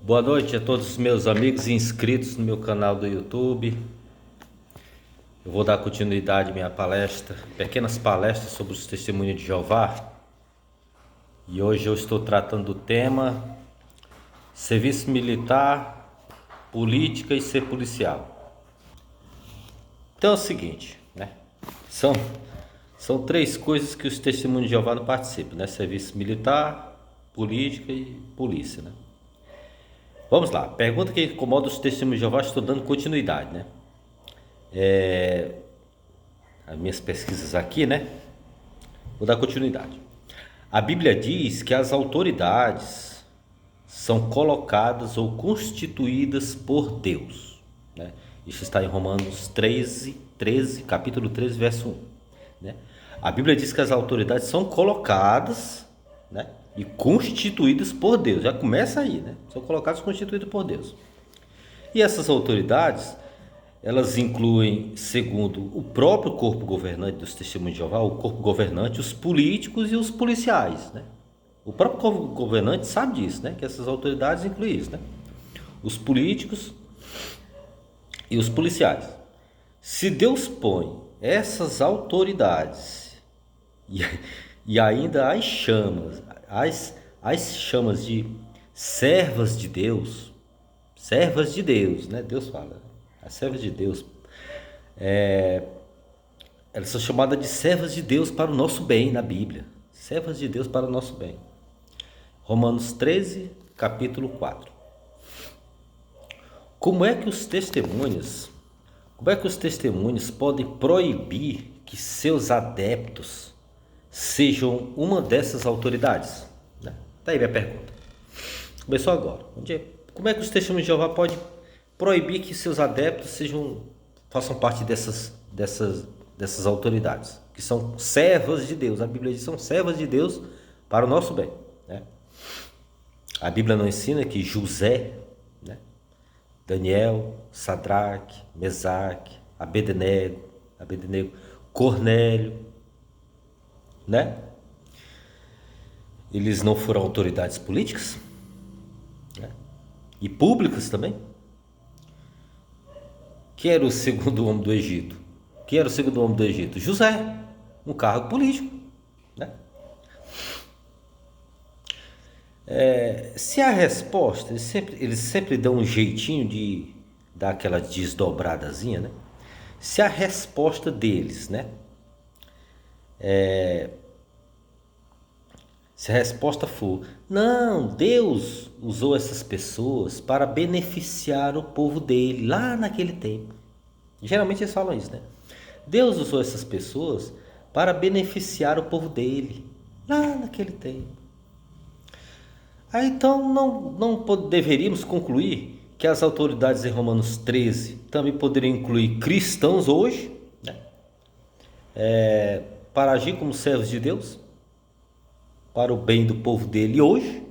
Boa noite a todos os meus amigos e inscritos no meu canal do YouTube. Eu vou dar continuidade à minha palestra, pequenas palestras sobre os testemunhos de Jeová. E hoje eu estou tratando do tema serviço militar, política e ser policial. Então é o seguinte, né? São três coisas que os testemunhos de Jeová não participam, né? Serviço militar, política e polícia, né? Vamos lá, pergunta que incomoda os testemunhos de Jeová, estou dando continuidade, né? As minhas pesquisas aqui, né? Vou dar continuidade. A Bíblia diz que as autoridades são colocadas ou constituídas por Deus, né? Isso está em Romanos 13, capítulo 13, verso 1, né? A Bíblia diz que as autoridades são colocadas, né, e constituídas por Deus. Já começa aí, né? São colocadas e constituídas por Deus. E essas autoridades, elas incluem, segundo o próprio corpo governante dos Testemunhos de Jeová, o corpo governante, os políticos e os policiais, né? O próprio corpo governante sabe disso, né? Que essas autoridades incluem isso, né? Os políticos e os policiais. Se Deus põe essas autoridades e ainda as chamas de servas de Deus, né? Deus fala, as servas de Deus, elas são chamadas de servas de Deus para o nosso bem na Bíblia, servas de Deus para o nosso bem. Romanos 13, capítulo 4. Como é que os testemunhos podem proibir que seus adeptos sejam uma dessas autoridades? Daí minha pergunta. Começou agora. Como é que os testemunhos de Jeová podem proibir que seus adeptos façam parte dessas autoridades, que são servas de Deus? A Bíblia diz que são servas de Deus para o nosso bem, né? A Bíblia não ensina que José, né, Daniel, Sadraque, Mesaque, Abednego, Cornélio, né? Eles não foram autoridades políticas, né? E públicas também. Quem era o segundo homem do Egito? José, um cargo político, né? Se a resposta, eles sempre dão um jeitinho de dar aquela desdobradazinha, né? Se a resposta deles, né? Se a resposta for, não, Deus usou essas pessoas para beneficiar o povo dele lá naquele tempo. Geralmente eles falam isso, né? Deus usou essas pessoas para beneficiar o povo dele lá naquele tempo. Aí então não deveríamos concluir que as autoridades em Romanos 13 também poderiam incluir cristãos hoje, né? Para agir como servos de Deus, para o bem do povo dele hoje.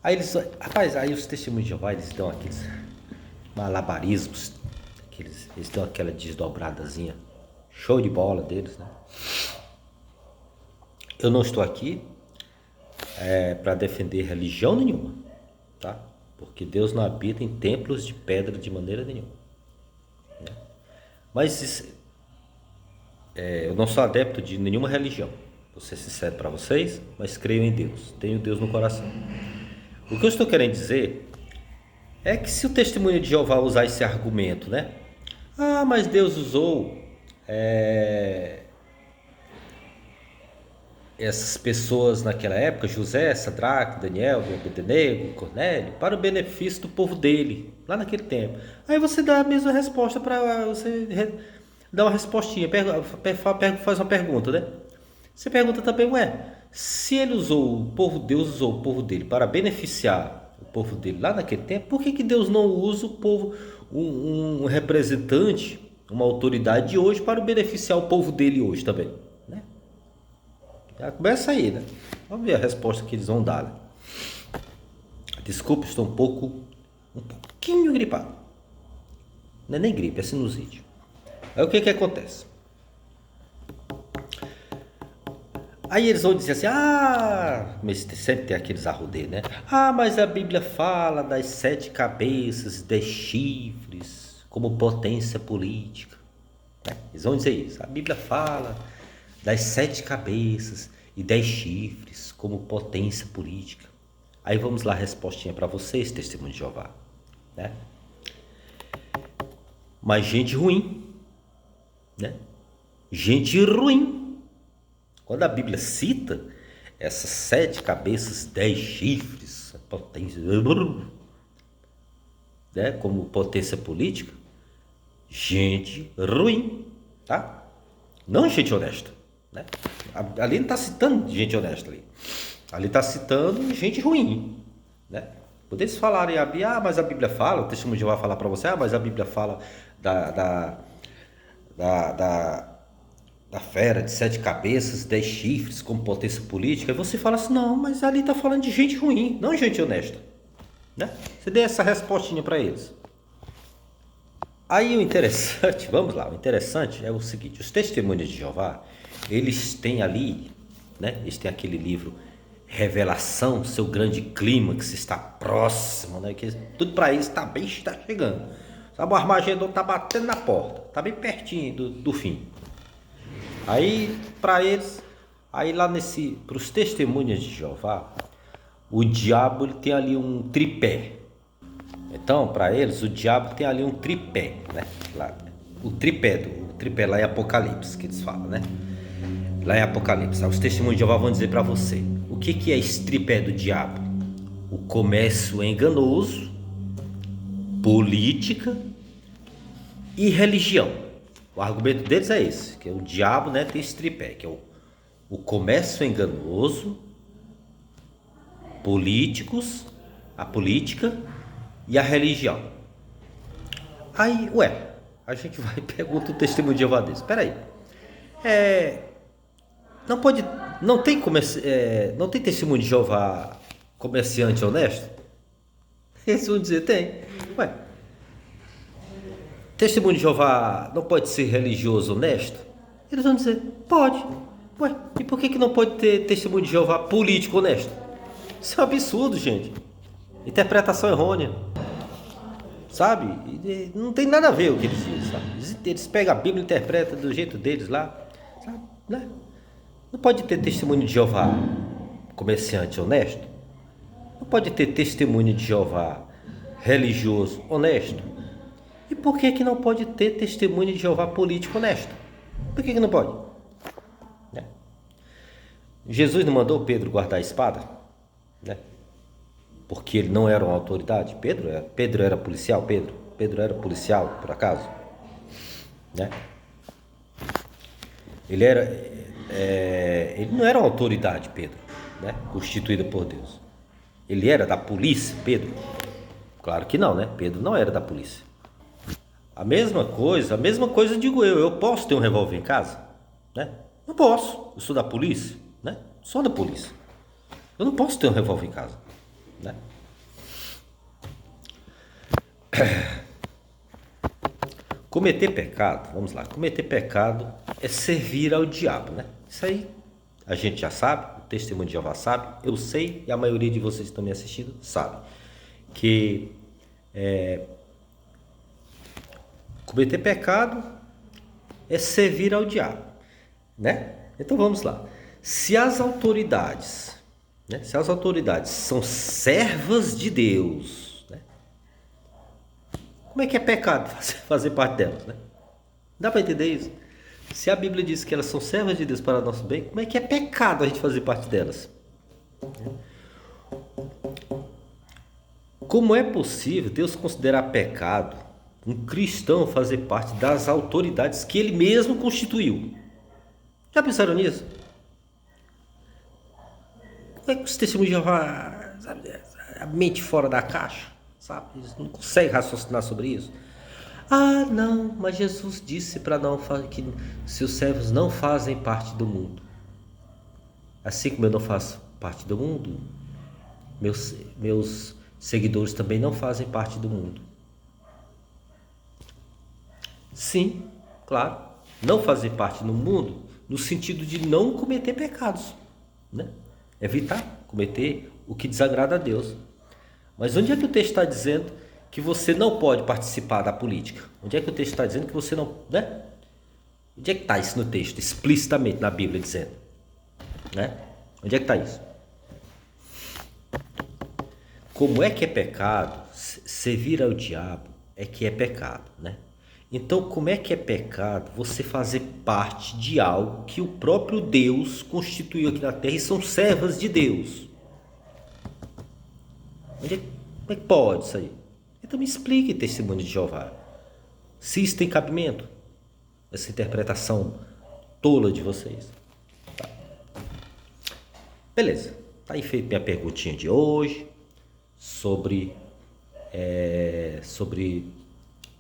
Aí os testemunhos de Jeová, eles dão aqueles malabarismos, eles dão aquela desdobradazinha, show de bola deles, né? Eu não estou aqui para defender religião nenhuma, tá? Porque Deus não habita em templos de pedra de maneira nenhuma, né? Mas eu não sou adepto de nenhuma religião, vou ser sincero para vocês, mas creio em Deus, tenho Deus no coração. O que eu estou querendo dizer é que se o testemunho de Jeová usar esse argumento, né? Mas Deus usou essas pessoas naquela época, José, Sadraque, Daniel, Abednego, Cornélio, para o benefício do povo dele, lá naquele tempo. Aí você dá a mesma resposta para você dá uma respostinha, faz uma pergunta, né? Você pergunta também, se ele Deus usou o povo dele para beneficiar o povo dele lá naquele tempo, por que Deus não usa o povo, um representante, uma autoridade de hoje para beneficiar o povo dele hoje também, né? Já começa aí, né? Vamos ver a resposta que eles vão dar, né? Desculpa, estou um pouquinho gripado. Não é nem gripe, é sinusite. Aí o que acontece? Aí eles vão dizer assim, mas sempre tem aqueles arrudeiros, né? Mas a Bíblia fala das 7 cabeças, 10 chifres, como potência política. Né? Eles vão dizer isso. A Bíblia fala das 7 cabeças e 10 chifres, como potência política. Aí vamos lá, a respostinha para vocês, testemunho de Jeová. Né? Mas gente ruim, né? Gente ruim. Quando a Bíblia cita essas 7 cabeças, 10 chifres, potência, né? Como potência política, gente ruim, tá? Não gente honesta, né? Ali não está citando gente honesta ali. Ali está citando gente ruim, né? Quando eles falarem, mas a Bíblia fala, o testemunho de Jeová falar para você, mas a Bíblia fala da fera de 7 cabeças, 10 chifres como potência política, e você fala assim, não, mas ali está falando de gente ruim, não gente honesta, né? Você dê essa respostinha para eles. Aí o interessante, vamos lá, o interessante é o seguinte, os testemunhos de Jeová, eles têm ali, né? Eles têm aquele livro Revelação, seu grande clímax está próximo, né? Que tudo para eles está chegando. Sabe, o Armagedon está batendo na porta, está bem pertinho do fim. Aí para eles, aí lá para os testemunhos de Jeová, o diabo ele tem ali um tripé. Então, para eles, o diabo tem ali um tripé, né? Lá, o tripé lá em Apocalipse, que eles falam, né? Lá em Apocalipse, os testemunhos de Jeová vão dizer para você, o que é esse tripé do diabo? O comércio enganoso, política e religião. O argumento deles é esse, que o diabo, né, tem esse tripé, que é o comércio enganoso, políticos, a política e a religião. Aí, a gente vai e pergunta o testemunho de Jeová desse. Espera aí. Não tem testemunho de Jeová comerciante honesto? Eles vão dizer, tem. Testemunho de Jeová não pode ser religioso honesto? Eles vão dizer, pode. E por que não pode ter testemunho de Jeová político honesto? Isso é um absurdo, gente. Interpretação errônea. Sabe? Não tem nada a ver o que eles dizem, sabe? Eles pegam a Bíblia e interpretam do jeito deles lá, sabe? Né? Não pode ter testemunho de Jeová comerciante honesto? Não pode ter testemunho de Jeová religioso honesto? E por que não pode ter testemunho de Jeová político honesto? Por que não pode? Né? Jesus não mandou Pedro guardar a espada? Né? Porque ele não era uma autoridade? Pedro era policial? Pedro era policial, por acaso? Né? Ele não era uma autoridade, Pedro, né? Constituída por Deus. Ele era da polícia, Pedro? Claro que não, né? Pedro não era da polícia. A mesma coisa digo eu posso ter um revólver em casa? Né? Não posso, eu sou da polícia, né? Sou da polícia. Eu não posso ter um revólver em casa, né? Cometer pecado, vamos lá, cometer pecado é servir ao diabo, né? Isso aí a gente já sabe, o testemunho de Jeová sabe, eu sei e a maioria de vocês que estão me assistindo sabe que cometer pecado é servir ao diabo, né? Então vamos lá. Se as autoridades são servas de Deus, né? Como é que é pecado fazer parte delas, né? Dá para entender isso? Se a Bíblia diz que elas são servas de Deus para o nosso bem, como é que é pecado a gente fazer parte delas? Como é possível Deus considerar pecado um cristão fazer parte das autoridades que ele mesmo constituiu? Já pensaram nisso? Como é que os testemunhos de Jeová, sabe, a mente fora da caixa, sabe? Eles não conseguem raciocinar sobre isso. Não, mas Jesus disse para não que seus servos não fazem parte do mundo. Assim como eu não faço parte do mundo, meus seguidores também não fazem parte do mundo. Sim, claro, não fazer parte do mundo no sentido de não cometer pecados, né? Evitar cometer o que desagrada a Deus. Mas onde é que o texto está dizendo que você não pode participar da política? Onde é que o texto está dizendo que você não, né? Onde é que está isso no texto, explicitamente na Bíblia dizendo, né? Onde é que está isso? Como é que é pecado? Servir ao diabo é que é pecado, né? Então, como é que é pecado você fazer parte de algo que o próprio Deus constituiu aqui na terra e são servas de Deus? Como é que pode isso aí? Então me explique, testemunho de Jeová, se isso tem cabimento, essa interpretação tola de vocês. Tá. Beleza, tá aí feita minha perguntinha de hoje sobre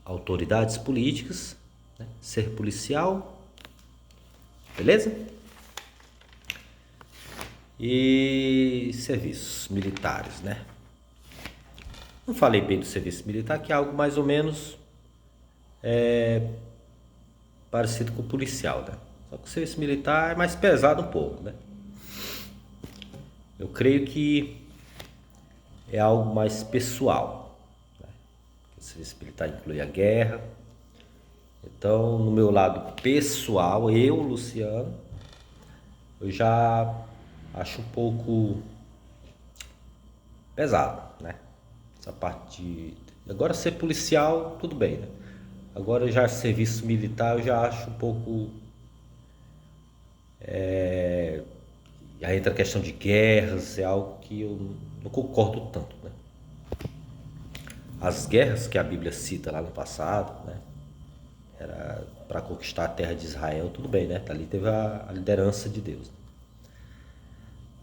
autoridades políticas, né? Ser policial, beleza? E serviços militares, né? Não falei bem do serviço militar, que é algo mais ou menos parecido com o policial, né? Só que o serviço militar é mais pesado um pouco, né? Eu creio que é algo mais pessoal, né? O serviço militar inclui a guerra. Então, no meu lado pessoal, eu, Luciano, eu já acho um pouco pesado, né? Essa parte de... Agora, ser policial, tudo bem, né? Agora, já serviço militar, eu já acho um pouco... Já entra a questão de guerras, é algo que eu não concordo tanto, né? As guerras que a Bíblia cita lá no passado, né? Era para conquistar a terra de Israel, tudo bem, né? Ali teve a liderança de Deus.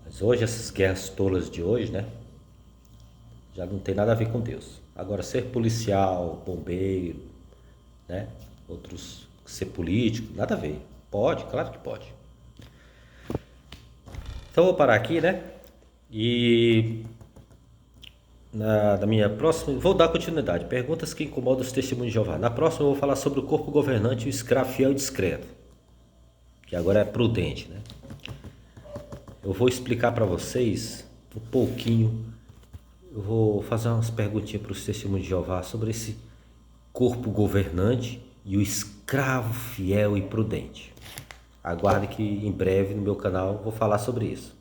Mas hoje, essas guerras tolas de hoje, né? Já não tem nada a ver com Deus. Agora, ser policial, bombeiro, né? Outros, ser político, nada a ver. Pode, claro que pode. Então, eu vou parar aqui, né? E da minha próxima, vou dar continuidade. Perguntas que incomodam os testemunhos de Jeová. Na próxima, eu vou falar sobre o corpo governante e o escravo fiel e discreto, que agora é prudente, né? Eu vou explicar para vocês um pouquinho. Eu vou fazer umas perguntinhas para os testemunhos de Jeová sobre esse corpo governante e o escravo fiel e prudente. Aguarde que em breve no meu canal eu vou falar sobre isso.